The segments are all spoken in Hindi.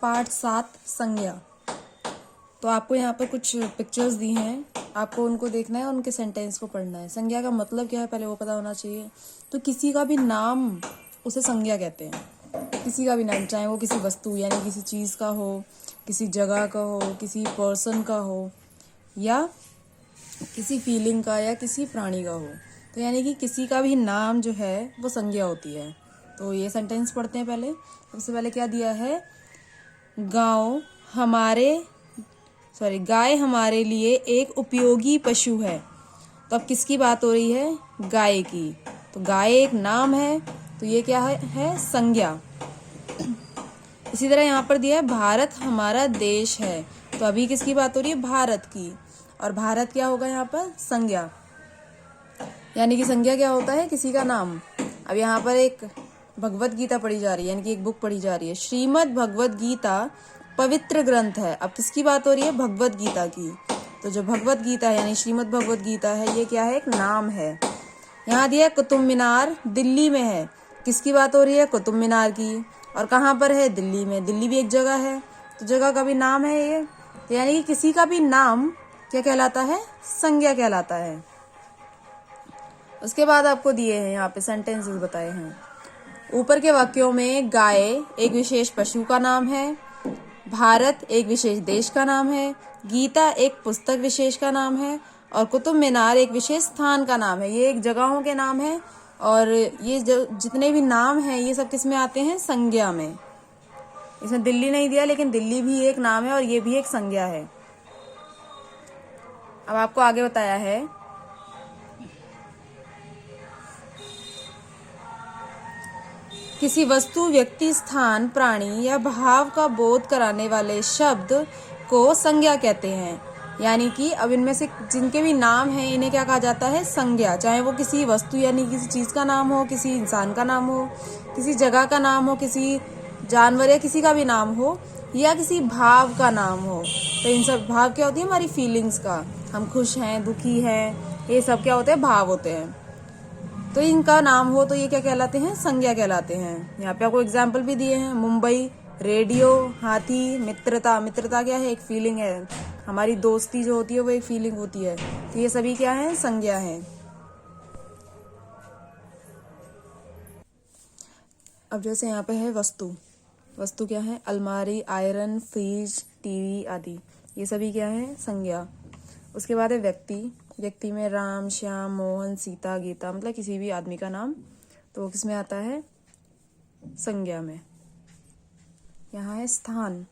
पाठ 7 संज्ञा। तो आपको यहाँ पर कुछ पिक्चर्स दी हैं, आपको उनको देखना है और उनके सेंटेंस को पढ़ना है। संज्ञा का मतलब क्या है पहले वो पता होना चाहिए। तो किसी का भी नाम उसे संज्ञा कहते हैं। किसी का भी नाम, चाहे वो किसी वस्तु यानी किसी चीज़ का हो, किसी जगह का हो, किसी पर्सन का हो, या किसी फीलिंग का, या किसी प्राणी का हो। तो यानी कि किसी का भी नाम जो है वो संज्ञा होती है। तो ये सेंटेंस पढ़ते हैं पहले। सबसे पहले क्या दिया है, गाय हमारे लिए एक उपयोगी पशु है। तो अब किसकी बात हो रही है, गाय की। तो गाय एक नाम है, तो ये क्या है संज्ञा। इसी तरह यहाँ पर दिया है भारत हमारा देश है। तो अभी किसकी बात हो रही है, भारत की। और भारत क्या होगा यहाँ पर, संज्ञा। यानी कि संज्ञा क्या होता है, किसी का नाम। अब यहाँ पर एक भगवत गीता पढ़ी जा रही है, यानी कि एक बुक पढ़ी जा रही है। श्रीमद् भगवत गीता पवित्र ग्रंथ है। अब किसकी बात हो रही है, भगवत गीता की। तो जो भगवत गीता है यानी श्रीमद् भगवत गीता है, ये क्या है, एक नाम है। यहाँ दिया कुतुब मीनार दिल्ली में है। किसकी बात हो रही है, कुतुब मीनार की। और कहाँ पर है, दिल्ली में। दिल्ली भी एक जगह है, तो जगह का भी नाम है ये। तो यानी कि किसी का भी नाम क्या कहलाता है, संज्ञा कहलाता है। उसके बाद आपको दिए हैं यहाँ पे सेंटेंसेस बताए हैं। ऊपर के वाक्यों में गाय एक विशेष पशु का नाम है, भारत एक विशेष देश का नाम है, गीता एक पुस्तक विशेष का नाम है, और कुतुब मीनार एक विशेष स्थान का नाम है। ये एक जगहों के नाम है, और ये जितने भी नाम हैं ये सब किस में आते हैं, संज्ञा में। इसमें दिल्ली नहीं दिया, लेकिन दिल्ली भी एक नाम है और ये भी एक संज्ञा है। अब आपको आगे बताया है, किसी वस्तु, व्यक्ति, स्थान, प्राणी या भाव का बोध कराने वाले शब्द को संज्ञा कहते हैं। यानी कि अब इनमें से जिनके भी नाम हैं इन्हें क्या कहा जाता है, संज्ञा। चाहे वो किसी वस्तु यानी किसी चीज़ का नाम हो, किसी इंसान का नाम हो, किसी जगह का नाम हो, किसी जानवर या किसी का भी नाम हो, या किसी भाव का नाम हो। तो इन सब भाव क्या होती है, हमारी फीलिंग्स का। हम खुश हैं, दुखी हैं, ये सब क्या होते हैं, भाव होते हैं। तो इनका नाम हो तो ये क्या कहलाते हैं, संज्ञा कहलाते हैं। यहाँ पे आपको एग्जाम्पल भी दिए हैं, मुंबई, रेडियो, हाथी, मित्रता। मित्रता क्या है, एक फीलिंग है। हमारी दोस्ती जो होती है वो एक फीलिंग होती है। तो ये सभी क्या है, संज्ञा है। अब जैसे यहाँ पे है वस्तु। वस्तु क्या है, अलमारी, आयरन, फ्रिज, टीवी आदि। ये सभी क्या है, संज्ञा। उसके बाद है व्यक्ति। व्यक्ति में राम, श्याम, मोहन, सीता, गीता, मतलब किसी भी आदमी का नाम। तो वो किस में आता है, संज्ञा में। यहाँ है स्थान।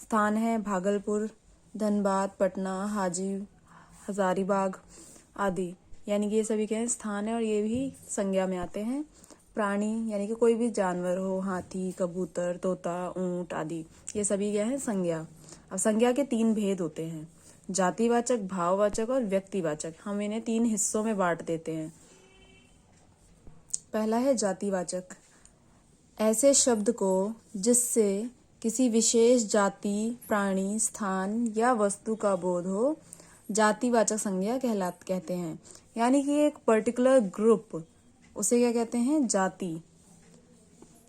स्थान है भागलपुर, धनबाद, पटना, हजारीबाग आदि। यानी कि ये सभी क्या है, स्थान है और ये भी संज्ञा में आते हैं। प्राणी यानी कि कोई भी जानवर हो, हाथी, कबूतर, तोता, ऊंट आदि। ये सभी क्या है, संज्ञा। अब संज्ञा के 3 भेद होते हैं, जातिवाचक, भाववाचक और व्यक्तिवाचक। हम इन्हें 3 हिस्सों में बांट देते हैं। पहला है जातिवाचक। ऐसे शब्द को जिससे किसी विशेष जाति, प्राणी, स्थान या वस्तु का बोध हो, जातिवाचक संज्ञा कहते हैं। यानी कि एक पर्टिकुलर ग्रुप, उसे क्या कहते हैं, जाति।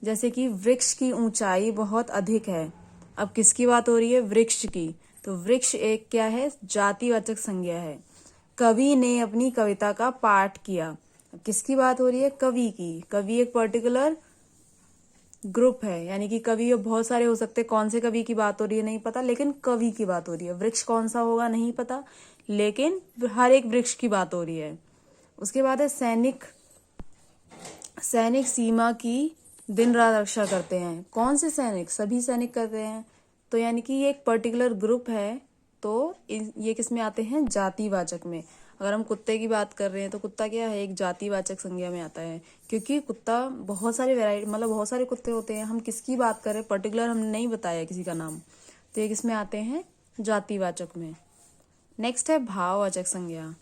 जैसे कि वृक्ष की ऊंचाई बहुत अधिक है। अब किसकी बात हो रही है, वृक्ष की। तो वृक्ष एक क्या है, जातिवाचक संज्ञा है। कवि ने अपनी कविता का पाठ किया। अब किसकी बात हो रही है, कवि की। कवि एक पर्टिकुलर ग्रुप है, यानी कि कवि बहुत सारे हो सकते हैं। कौन से कवि की बात हो रही है नहीं पता, लेकिन कवि की बात हो रही है। वृक्ष कौन सा होगा नहीं पता, लेकिन हर एक वृक्ष की बात हो रही है। उसके बाद है सैनिक। सैनिक सीमा की दिन रात रक्षा करते हैं। कौन से सैनिक, सभी सैनिक करते हैं। तो यानी कि ये एक पर्टिकुलर ग्रुप है, तो ये किस में आते हैं, जातिवाचक में। अगर हम कुत्ते की बात कर रहे हैं तो कुत्ता क्या है, एक जातिवाचक संज्ञा में आता है। क्योंकि कुत्ता बहुत सारे वैरायटी, मतलब बहुत सारे कुत्ते होते हैं। हम किसकी बात कर रहे हैं, पर्टिकुलर हमने नहीं बताया किसी का नाम, तो ये किस में आते हैं, जातिवाचक में। नेक्स्ट है भाववाचक संज्ञा।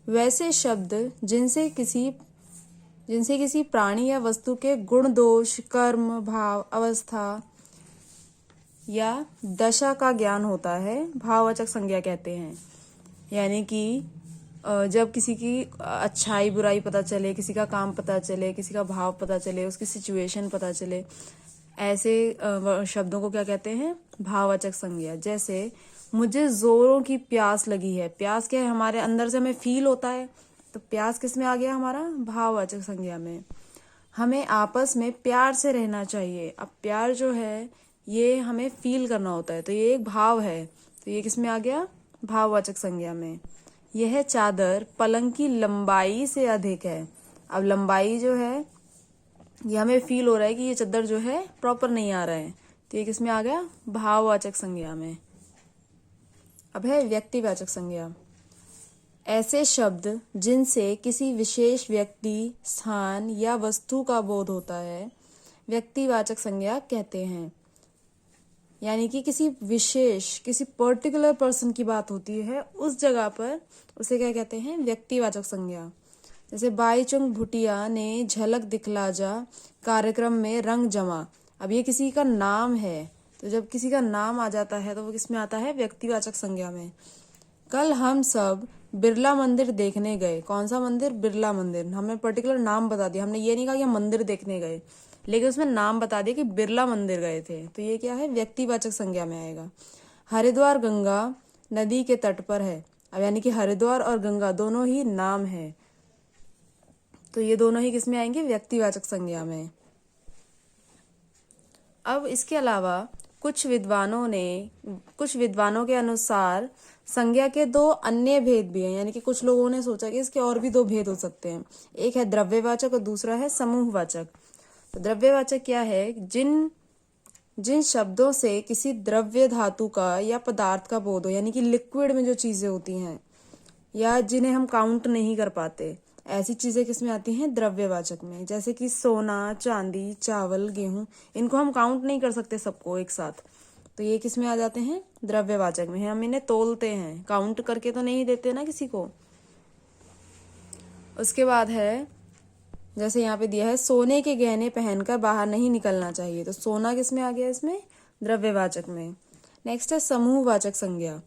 वैसे शब्द जिनसे किसी प्राणी या वस्तु के गुण, दोष, कर्म, भाव, अवस्था या दशा का ज्ञान होता है, भाववाचक संज्ञा कहते हैं। यानी कि जब किसी की अच्छाई बुराई पता चले, किसी का काम पता चले, किसी का भाव पता चले, उसकी सिचुएशन पता चले, ऐसे शब्दों को क्या कहते हैं? भाववाचक संज्ञा। जैसे मुझे जोरों की प्यास लगी है। प्यास क्या है? हमारे अंदर से हमें फील होता है, तो प्यास किस में आ गया? हमारा भाववाचक संज्ञा में। हमें आपस में प्यार से रहना चाहिए। अब प्यार जो है ये हमें फील करना होता है, तो ये एक भाव है, तो ये किस में आ गया? भाववाचक संज्ञा में। यह चादर पलंग की लंबाई से अधिक है। अब लंबाई जो है ये हमें फील हो रहा है कि ये चादर जो है प्रॉपर नहीं आ रहा है, तो ये किस में आ गया? भाववाचक संज्ञा में। अब है व्यक्तिवाचक संज्ञा। ऐसे शब्द जिनसे किसी विशेष व्यक्ति, स्थान या वस्तु का बोध होता है व्यक्तिवाचक संज्ञा कहते हैं। यानी कि किसी विशेष, किसी पर्टिकुलर पर्सन की बात होती है उस जगह पर, उसे क्या कहते हैं? व्यक्तिवाचक संज्ञा। जैसे बाईचुंग भूटिया ने झलक दिखला जा कार्यक्रम में रंग जमा। अब ये किसी का नाम है, तो जब किसी का नाम आ जाता है तो वो किस में आता है? व्यक्तिवाचक संज्ञा में। कल हम सब बिरला मंदिर देखने गए। कौन सा मंदिर? बिरला मंदिर। हमने पर्टिकुलर नाम बता दिया, हमने ये नहीं कहा कि हम मंदिर देखने गए, लेकिन उसमें नाम बता दिया कि बिरला मंदिर गए थे, तो ये क्या है? व्यक्तिवाचक संज्ञा में आएगा। हरिद्वार गंगा नदी के तट पर है। अब यानी कि हरिद्वार और गंगा दोनों ही नाम है, तो ये दोनों ही किस में आएंगे? व्यक्तिवाचक संज्ञा में। अब इसके अलावा कुछ विद्वानों के अनुसार संज्ञा के दो अन्य भेद भी हैं। यानी कि कुछ लोगों ने सोचा कि इसके और भी दो भेद हो सकते हैं। एक है द्रव्यवाचक और दूसरा है समूहवाचक। तो द्रव्यवाचक क्या है? जिन शब्दों से किसी द्रव्य, धातु का या पदार्थ का बोध हो, यानी कि लिक्विड में जो चीजें होती हैं या जिन्हें हम काउंट नहीं कर पाते, ऐसी चीजें किसमें आती हैं? द्रव्यवाचक में। जैसे कि सोना, चांदी, चावल, गेहूं, इनको हम काउंट नहीं कर सकते सबको एक साथ, तो ये किसमें आ जाते हैं? द्रव्यवाचक में। हम इन्हें तोलते हैं, काउंट करके तो नहीं देते ना किसी को। उसके बाद है, जैसे यहाँ पे दिया है, सोने के गहने पहनकर बाहर नहीं निकलना चाहिए, तो सोना किसमें आ गया? इसमें द्रव्यवाचक में। नेक्स्ट है समूहवाचक संज्ञा।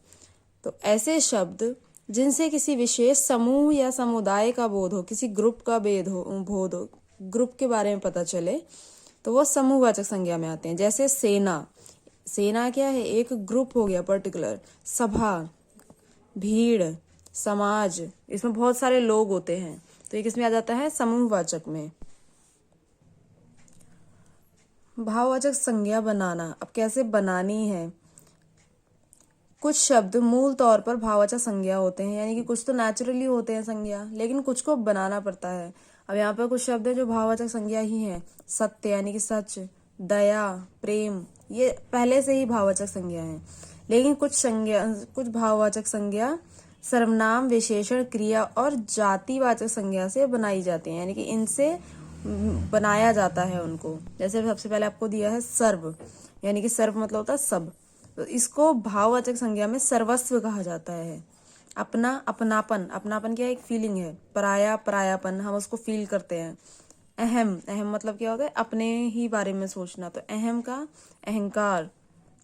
तो ऐसे शब्द जिनसे किसी विशेष समूह या समुदाय का बोध हो, किसी ग्रुप का बोध हो, ग्रुप के बारे में पता चले, तो वो समूहवाचक संज्ञा में आते हैं। जैसे सेना। सेना क्या है? एक ग्रुप हो गया पर्टिकुलर। सभा, भीड़, समाज, इसमें बहुत सारे लोग होते हैं, तो ये किसमें आ जाता है? समूहवाचक में। भाववाचक संज्ञा बनाना। अब कैसे बनानी है? कुछ शब्द मूल तौर पर भाववाचक संज्ञा होते हैं, यानी कि कुछ तो नेचुरली होते हैं संज्ञा, लेकिन कुछ को बनाना पड़ता है। अब यहाँ पर कुछ शब्द है जो भाववाचक संज्ञा ही हैं। सत्य यानी कि सच, दया, प्रेम, ये पहले से ही भाववाचक संज्ञा है। लेकिन कुछ भाववाचक संज्ञा सर्वनाम, विशेषण, क्रिया और जातिवाचक संज्ञा से बनाई जाती है, यानी कि इनसे बनाया जाता है उनको। जैसे सबसे पहले आपको दिया है सर्व, यानी कि सर्व मतलब होता है सब, तो इसको भाववाचक संज्ञा में सर्वस्व कहा जाता है। अपना, अपनापन। अपनापन क्या है? एक फीलिंग है। पराया, परायापन, हम उसको फील करते हैं। अहम, अहम मतलब क्या होता है? अपने ही बारे में सोचना, तो अहम का अहंकार।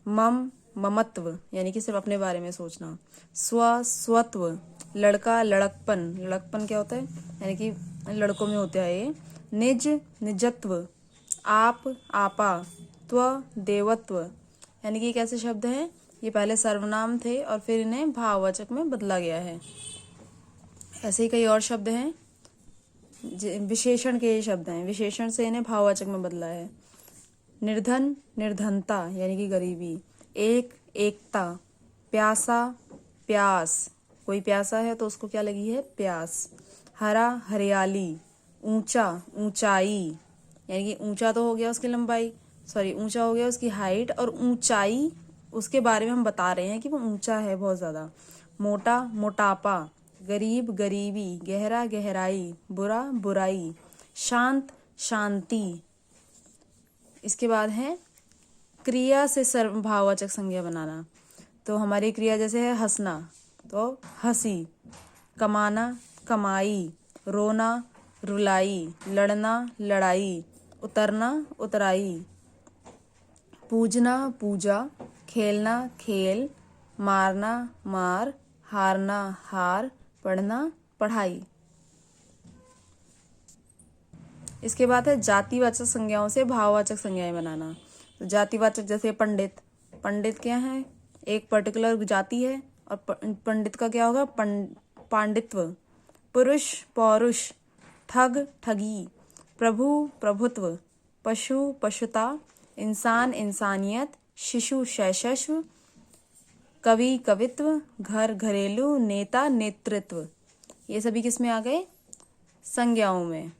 मम, ममत्व, यानी कि सिर्फ अपने बारे में सोचना। स्व, स्वत्व। लड़का, लड़कपन। लड़कपन क्या होता है? यानी कि लड़कों में होता है ये। निज, निजत्व। आप, आपा। त्व, देवत्व, यानी कि कैसे शब्द हैं? ये पहले सर्वनाम थे और फिर इन्हें भाववाचक में बदला गया है। ऐसे ही कई और शब्द हैं, विशेषण के शब्द हैं, विशेषण से इन्हें भाववाचक में बदला है। निर्धन, निर्धनता, यानी कि गरीबी। एक, एकता। प्यासा, प्यास, कोई प्यासा है तो उसको क्या लगी है? प्यास। हरा, हरियाली। ऊंचा, ऊंचाई, यानी कि ऊंचा तो हो गया उसकी लंबाई, ऊंचा हो गया उसकी हाइट, और ऊंचाई उसके बारे में हम बता रहे हैं कि वो ऊंचा है बहुत ज्यादा। मोटा, मोटापा। गरीब, गरीबी। गहरा, गहराई। बुरा, बुराई। शांत, शांति। इसके बाद है क्रिया से भाववाचक संज्ञा बनाना। तो हमारी क्रिया जैसे है हंसना, तो हंसी। कमाना, कमाई। रोना, रुलाई। लड़ना, लड़ाई। उतरना, उतराई। पूजना, पूजा। खेलना, खेल। मारना, मार। हारना, हार। पढ़ना, पढ़ाई। इसके बाद है जातिवाचक संज्ञाओं से भाववाचक संज्ञाएं बनाना। तो जातिवाचक जैसे पंडित, पंडित क्या है, एक पर्टिकुलर जाति है, और पंडित का क्या होगा, पांडित्व। पुरुष पौरुष, ठग ठगी, प्रभु प्रभुत्व, पशु पशुता, इंसान इंसानियत, शिशु शैशव, कवि कवित्व, घर घरेलू, नेता नेतृत्व। ये सभी किस में आ गए, संज्ञाओं में।